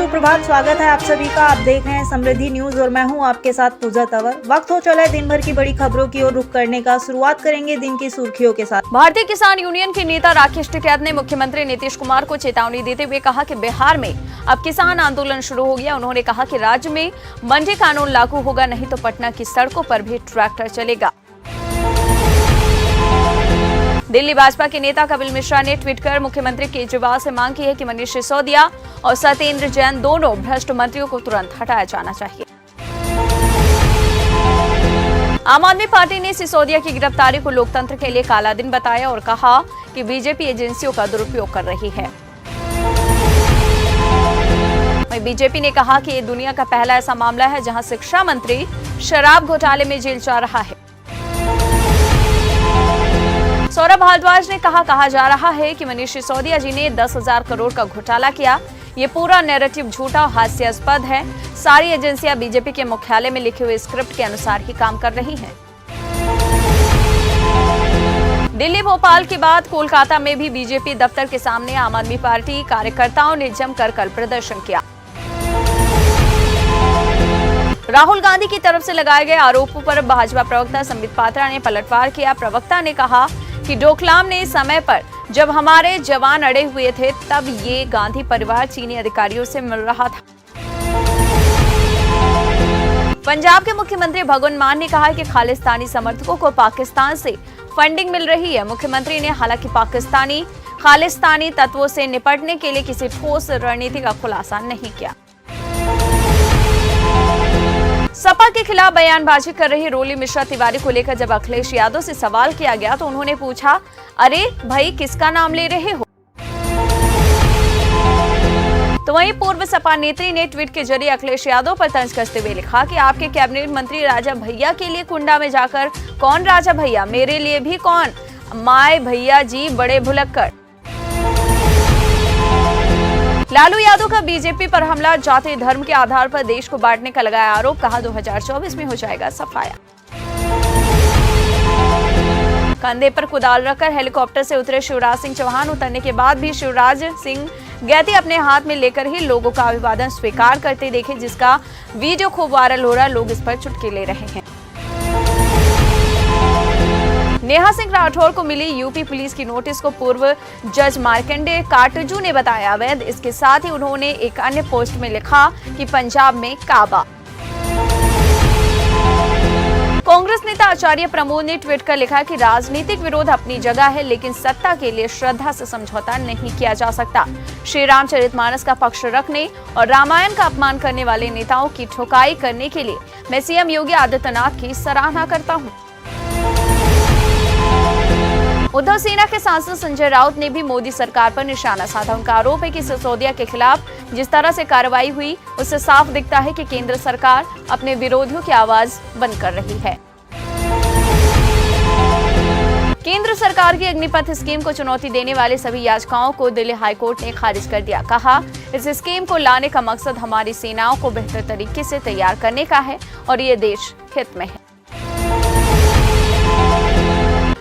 सुप्रभात, स्वागत है आप सभी का। आप देख रहे हैं समृद्धि न्यूज और मैं हूं आपके साथ पूजा तंवर। वक्त हो चला है दिन भर की बड़ी खबरों की ओर रुख करने का। शुरुआत करेंगे दिन की सुर्खियों के साथ। भारतीय किसान यूनियन के नेता राकेश टिकैत ने मुख्यमंत्री नीतीश कुमार को चेतावनी देते हुए कहा कि बिहार में अब किसान आंदोलन शुरू हो गया। उन्होंने कहा कि राज्य में मंडी कानून लागू होगा, नहीं तो पटना की सड़कों पर भी ट्रैक्टर चलेगा। दिल्ली भाजपा के नेता कपिल मिश्रा ने ट्वीट कर मुख्यमंत्री केजरीवाल से मांग की है कि मनीष सिसोदिया और सत्येंद्र जैन दोनों भ्रष्ट मंत्रियों को तुरंत हटाया जाना चाहिए। आम आदमी पार्टी ने सिसोदिया की गिरफ्तारी को लोकतंत्र के लिए काला दिन बताया और कहा कि बीजेपी एजेंसियों का दुरुपयोग कर रही है। वहीं बीजेपी ने कहा कि ये दुनिया का पहला ऐसा मामला है जहां शिक्षा मंत्री शराब घोटाले में जेल जा रहा है। सौरभ भारद्वाज ने कहा जा रहा है कि मनीष सिसोदिया जी ने 10,000 करोड़ का घोटाला किया। ये पूरा नैरेटिव झूठा और हास्यास्पद है। सारी एजेंसियां बीजेपी के मुख्यालय में लिखे हुए स्क्रिप्ट के अनुसार ही काम कर रही हैं। दिल्ली भोपाल के बाद कोलकाता में भी बीजेपी दफ्तर के सामने आम आदमी पार्टी कार्यकर्ताओं ने जमकर कल प्रदर्शन किया। राहुल गांधी की तरफ से लगाए गए आरोपों पर भाजपा प्रवक्ता संबित पात्रा ने पलटवार किया। प्रवक्ता ने कहा कि डोकलाम ने समय पर जब हमारे जवान अड़े हुए थे तब ये गांधी परिवार चीनी अधिकारियों से मिल रहा था। पंजाब के मुख्यमंत्री भगवंत मान ने कहा कि खालिस्तानी समर्थकों को पाकिस्तान से फंडिंग मिल रही है। मुख्यमंत्री ने हालांकि पाकिस्तानी खालिस्तानी तत्वों से निपटने के लिए किसी ठोस रणनीति का खुलासा नहीं किया। सपा के खिलाफ बयानबाजी कर रही रोली मिश्रा तिवारी को लेकर जब अखिलेश यादव से सवाल किया गया तो उन्होंने पूछा, अरे भाई किसका नाम ले रहे हो? तो वहीं पूर्व सपा नेत्री ने ट्वीट के जरिए अखिलेश यादव पर तंज कसते हुए लिखा कि आपके कैबिनेट मंत्री राजा भैया के लिए कुंडा में जाकर कौन राजा भैया, मेरे लिए भी कौन, माय भैया जी बड़े भुलक्कड़। लालू यादव का बीजेपी पर हमला, जाति धर्म के आधार पर देश को बांटने का लगाया आरोप, कहा 2024 में हो जाएगा सफाया। कंधे पर कुदाल रखकर हेलीकॉप्टर से उतरे शिवराज सिंह चौहान। उतरने के बाद भी शिवराज सिंह गैती अपने हाथ में लेकर ही लोगों का अभिवादन स्वीकार करते देखे, जिसका वीडियो खूब वायरल हो रहा है। लोग इस पर चुटकी ले रहे हैं। नेहा सिंह राठौर को मिली यूपी पुलिस की नोटिस को पूर्व जज मार्कंडे काटजू ने बताया अवैध। इसके साथ ही उन्होंने एक अन्य पोस्ट में लिखा कि पंजाब में काबा। कांग्रेस नेता आचार्य प्रमोद ने ट्वीट कर लिखा कि राजनीतिक विरोध अपनी जगह है, लेकिन सत्ता के लिए श्रद्धा से समझौता नहीं किया जा सकता। श्री रामचरितमानस का पक्ष रखने और रामायण का अपमान करने वाले नेताओं की ठुकाई करने के लिए मैं सीएम योगी आदित्यनाथ की सराहना करता हूँ। उद्धव सेना के सांसद संजय राउत ने भी मोदी सरकार पर निशाना साधा। उनका आरोप है कि सिसोदिया के खिलाफ जिस तरह से कार्रवाई हुई उससे साफ दिखता है कि केंद्र सरकार अपने विरोधियों की आवाज बंद कर रही है। केंद्र सरकार की अग्निपथ स्कीम को चुनौती देने वाली सभी याचिकाओं को दिल्ली हाईकोर्ट ने खारिज कर दिया। कहा, इस स्कीम को लाने का मकसद हमारी सेनाओं को बेहतर तरीके से तैयार करने का है और ये देश हित में है।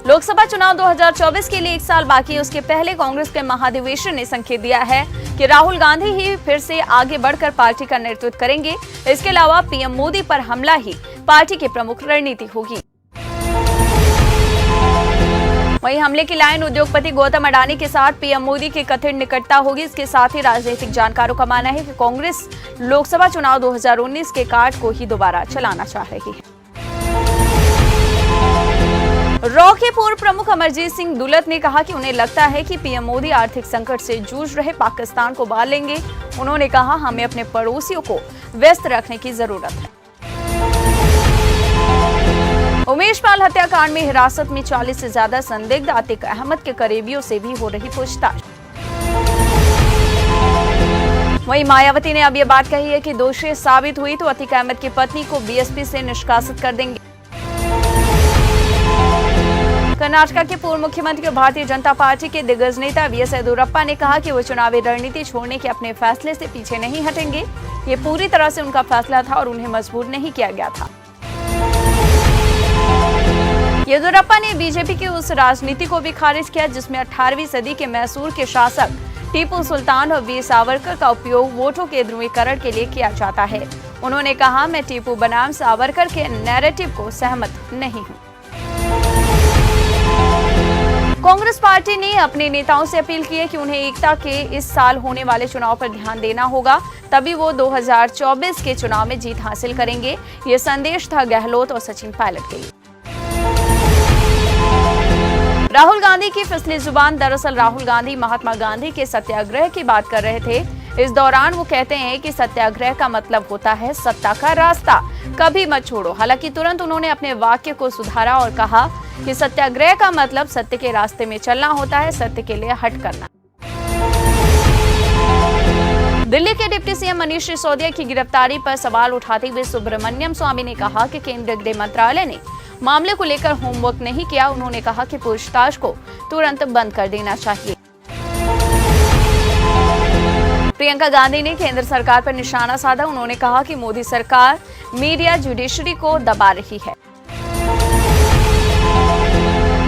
लोकसभा चुनाव 2024 के लिए 1 साल बाकी है। उसके पहले कांग्रेस के महाधिवेशन ने संकेत दिया है कि राहुल गांधी ही फिर से आगे बढ़कर पार्टी का नेतृत्व करेंगे। इसके अलावा पीएम मोदी पर हमला ही पार्टी की प्रमुख रणनीति होगी। वहीं हमले की लाइन उद्योगपति गौतम अडानी के साथ पीएम मोदी की कथित निकटता होगी। इसके साथ ही राजनीतिक जानकारों का मानना है कि कांग्रेस लोकसभा चुनाव 2019 के कार्ड को ही दोबारा चलाना चाह रही है। रॉ के पूर्व प्रमुख अमरजीत सिंह दुलत ने कहा कि उन्हें लगता है कि पीएम मोदी आर्थिक संकट से जूझ रहे पाकिस्तान को बाल लेंगे। उन्होंने कहा, हमें अपने पड़ोसियों को व्यस्त रखने की जरूरत है। उमेश पाल हत्याकांड में हिरासत में 40 से ज्यादा संदिग्ध आतिक अहमद के करीबियों से भी हो रही पूछताछ। वहीं मायावती ने अब ये बात कही है कि दोषी साबित हुई तो आतिक अहमद की पत्नी को बीएसपी से निष्कासित कर देंगे। कर्नाटक के पूर्व मुख्यमंत्री और भारतीय जनता पार्टी के दिग्गज नेता वीएस येदियुरप्पा ने कहा कि वो चुनावी रणनीति छोड़ने के अपने फैसले से पीछे नहीं हटेंगे। ये पूरी तरह से उनका फैसला था और उन्हें मजबूर नहीं किया गया था। येदियुरप्पा ने बीजेपी की उस राजनीति को भी खारिज किया जिसमें 18वीं सदी के मैसूर के शासक टीपू सुल्तान और वीर सावरकर का उपयोग वोटों के ध्रुवीकरण के लिए किया जाता है। उन्होंने कहा, मैं टीपू बनाम सावरकर के नैरेटिव को सहमत नहीं हूँ। कांग्रेस पार्टी ने अपने नेताओं से अपील की है कि उन्हें एकता के इस साल होने वाले चुनाव पर ध्यान देना होगा, तभी वो 2024 के चुनाव में जीत हासिल करेंगे। ये संदेश था गहलोत और सचिन पायलट के लिए। राहुल गांधी की फिसली जुबान। दरअसल राहुल गांधी महात्मा गांधी के सत्याग्रह की बात कर रहे थे। इस दौरान वो कहते हैं कि सत्याग्रह का मतलब होता है सत्ता का रास्ता, कभी मत छोड़ो। हालांकि तुरंत उन्होंने अपने वाक्य को सुधारा और कहा कि सत्याग्रह का मतलब सत्य के रास्ते में चलना होता है, सत्य के लिए हट करना। दिल्ली के डिप्टी सीएम मनीष सिसोदिया की गिरफ्तारी पर सवाल उठाते हुए सुब्रमण्यम स्वामी ने कहा कि केंद्रीय गृह मंत्रालय ने मामले को लेकर होमवर्क नहीं किया। उन्होंने कहा कि पूछताछ को तुरंत बंद कर देना चाहिए। प्रियंका गांधी ने केंद्र सरकार पर निशाना साधा। उन्होंने कहा कि मोदी सरकार मीडिया जुडिशरी को दबा रही है।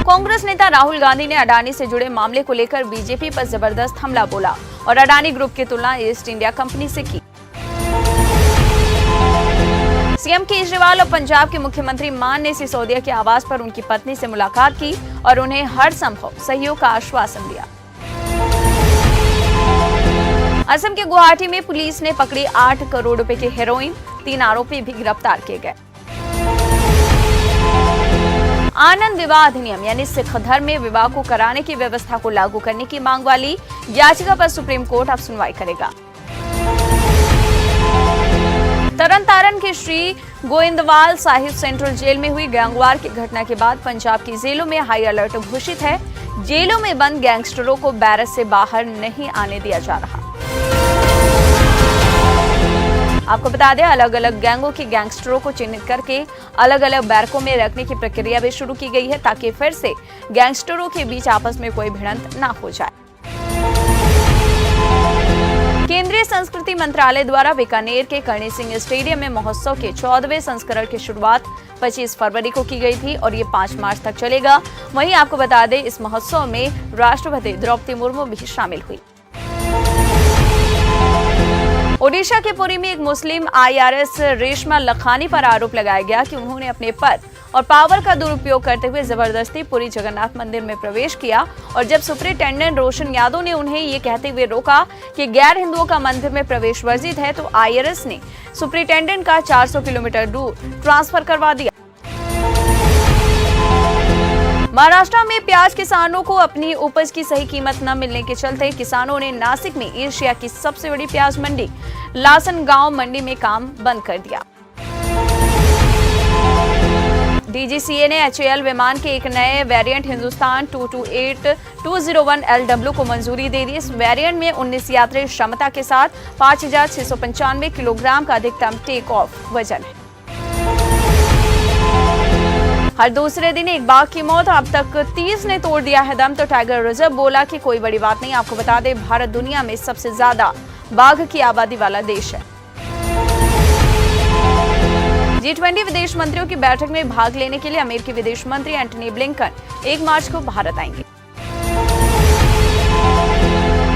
कांग्रेस नेता राहुल गांधी ने अडानी से जुड़े मामले को लेकर बीजेपी पर जबरदस्त हमला बोला और अडानी ग्रुप की तुलना ईस्ट इंडिया कंपनी से की। सीएम केजरीवाल और पंजाब के मुख्यमंत्री मान ने सिसोदिया के आवास पर उनकी पत्नी से मुलाकात की और उन्हें हर संभव सहयोग का आश्वासन दिया। असम के गुवाहाटी में पुलिस ने पकड़ी 8 करोड़ रुपए की हेरोइन। 3 आरोपी भी गिरफ्तार किए गए। आनंद विवाह अधिनियम यानी सिख धर्म में विवाह को कराने की व्यवस्था को लागू करने की मांग वाली याचिका पर सुप्रीम कोर्ट अब सुनवाई करेगा। तरन के श्री गोविंदवाल साहिब सेंट्रल जेल में हुई गैंगवार की घटना के बाद पंजाब की जेलों में हाई अलर्ट घोषित है। जेलों में बंद गैंगस्टरों को बैरक से बाहर नहीं आने दिया जा रहा। आपको बता दें, अलग अलग गैंगों के गैंगस्टरों को चिन्हित करके अलग अलग बैरकों में रखने की प्रक्रिया भी शुरू की गई है, ताकि फिर से गैंगस्टरों के बीच आपस में कोई भिड़ंत ना हो जाए। केंद्रीय संस्कृति मंत्रालय द्वारा बीकानेर के करणी सिंह स्टेडियम में महोत्सव के 14वें संस्करण की शुरुआत 25 फरवरी को की गई थी और ये 5 मार्च तक चलेगा। वहीं आपको बता दें, इस महोत्सव में राष्ट्रपति द्रौपदी मुर्मू भी शामिल हुई। ओडिशा के पुरी में एक मुस्लिम IRS रेशमा लखानी पर आरोप लगाया गया कि उन्होंने अपने पद और पावर का दुरुपयोग करते हुए जबरदस्ती पुरी जगन्नाथ मंदिर में प्रवेश किया और जब सुपरिटेंडेंट रोशन यादव ने उन्हें ये कहते हुए रोका कि गैर हिंदुओं का मंदिर में प्रवेश वर्जित है, तो IRS ने सुपरिटेंडेंट का 400 किलोमीटर दूर ट्रांसफर करवा दिया। महाराष्ट्र में प्याज किसानों को अपनी उपज की सही कीमत न मिलने के चलते किसानों ने नासिक में एशिया की सबसे बड़ी प्याज मंडी लासनगांव मंडी में काम बंद कर दिया। DGCA ने HAL विमान के एक नए वेरिएंट हिंदुस्तान 228-201 LW को मंजूरी दे दी। इस वेरिएंट में 19 यात्री क्षमता के साथ 5,695 किलोग्राम का अधिकतम टेक ऑफ वजन है। हर दूसरे दिन एक बाघ की मौत, अब तक 30 ने तोड़ दिया है दम, तो टाइगर रिजर्व बोला कि कोई बड़ी बात नहीं। आपको बता दें, भारत दुनिया में सबसे ज्यादा बाघ की आबादी वाला देश है। G20 विदेश मंत्रियों की बैठक में भाग लेने के लिए अमेरिकी विदेश मंत्री एंटनी ब्लिंकन 1 मार्च को भारत आएंगे।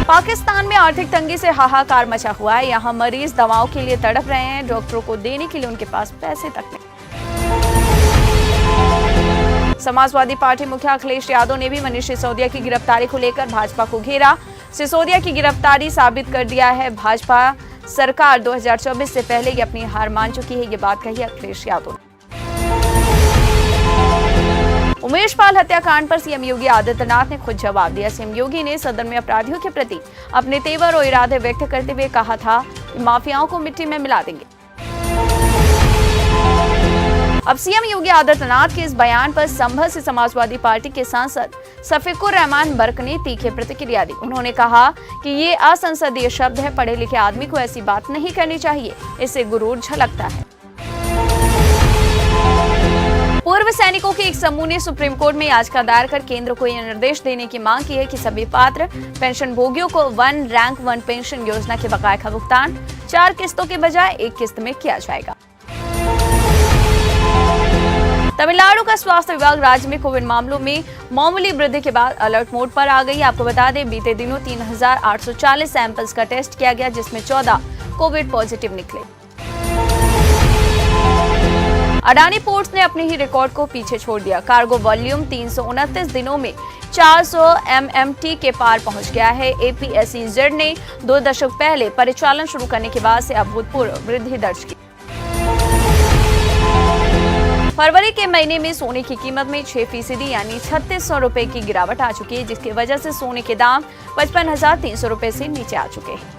पाकिस्तान में आर्थिक तंगी से हाहाकार मचा हुआ है। यहाँ मरीज दवाओं के लिए तड़प रहे हैं, डॉक्टरों को देने के लिए उनके पास पैसे तक नहीं। समाजवादी पार्टी मुखिया अखिलेश यादव ने भी मनीष सिसोदिया की गिरफ्तारी को लेकर भाजपा को घेरा। सिसोदिया की गिरफ्तारी साबित कर दिया है भाजपा सरकार 2024 से पहले ही अपनी हार मान चुकी है, ये बात कही अखिलेश यादव ने। उमेश पाल हत्याकांड पर सीएम योगी आदित्यनाथ ने खुद जवाब दिया। सीएम योगी ने सदन में अपराधियों के प्रति अपने तेवर और इरादे व्यक्त करते हुए कहा था कि माफियाओं को मिट्टी में मिला देंगे। अब सीएम योगी आदित्यनाथ के इस बयान पर संभल से समाजवादी पार्टी के सांसद सफीकुर रहमान बर्क ने तीखी प्रतिक्रिया दी। उन्होंने कहा कि ये असंसदीय शब्द है, पढ़े लिखे आदमी को ऐसी बात नहीं करनी चाहिए, इससे गुरूर झलकता है। पूर्व सैनिकों के एक समूह ने सुप्रीम कोर्ट में याचिका दायर कर केंद्र को यह निर्देश देने की मांग की है कि सभी पात्र पेंशन भोगियों को 1 रैंक 1 पेंशन योजना के बकाये का भुगतान 4 किस्तों के बजाय 1 किस्त में किया जाएगा। तमिलनाडु का स्वास्थ्य विभाग राज्य में कोविड मामलों में मामूली वृद्धि के बाद अलर्ट मोड पर आ गई। आपको बता दें, बीते दिनों 3,840 सैंपल्स का टेस्ट किया गया, जिसमें 14 कोविड पॉजिटिव निकले। अडानी पोर्ट्स ने अपने ही रिकॉर्ड को पीछे छोड़ दिया। कार्गो वॉल्यूम 329 दिनों में 400 MMT के पार पहुंच गया है। APSEZ ने 2 दशक पहले परिचालन शुरू करने के बाद से अभूतपूर्व वृद्धि दर्ज की। फरवरी के महीने में सोने की कीमत में 6% यानी 3600 रुपए की गिरावट आ चुकी है, जिसकी वजह से सोने के दाम 55,300 रुपए से नीचे आ चुके हैं।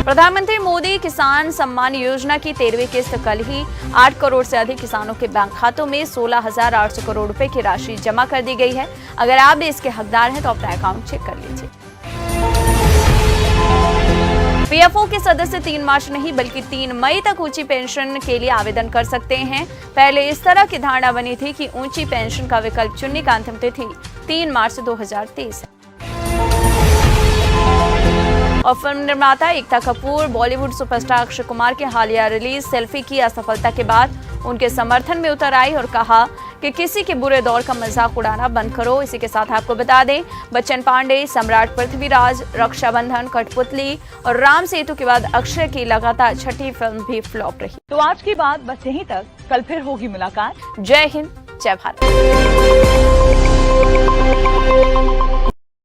प्रधानमंत्री मोदी किसान सम्मान योजना की 13वीं किस्त कल ही 8 करोड़ से अधिक किसानों के बैंक खातों में 16,800 करोड़ रुपए की राशि जमा कर दी गई है। अगर आप भी इसके हकदार हैं तो अपना अकाउंट चेक कर लीजिए। PFO के सदस्य 3 मार्च नहीं बल्कि 3 मई तक ऊंची पेंशन के लिए आवेदन कर सकते हैं। पहले इस तरह की धारणा बनी थी कि ऊंची पेंशन का विकल्प चुनने का अंतिम तिथि 3 मार्च 2023 है। और फिल्म निर्माता एकता कपूर बॉलीवुड सुपरस्टार अक्षय कुमार के हालिया रिलीज सेल्फी की असफलता के बाद उनके समर्थन में उतर आई और कहा कि किसी के बुरे दौर का मजाक उड़ाना बंद करो। इसी के साथ आपको बता दें, बच्चन पांडे, सम्राट पृथ्वीराज, रक्षाबंधन, कठपुतली और राम सेतु के बाद अक्षय की लगातार छठी फिल्म भी फ्लॉप रही। तो आज की बात बस यहीं तक, कल फिर होगी मुलाकात। जय हिंद, जय भारत।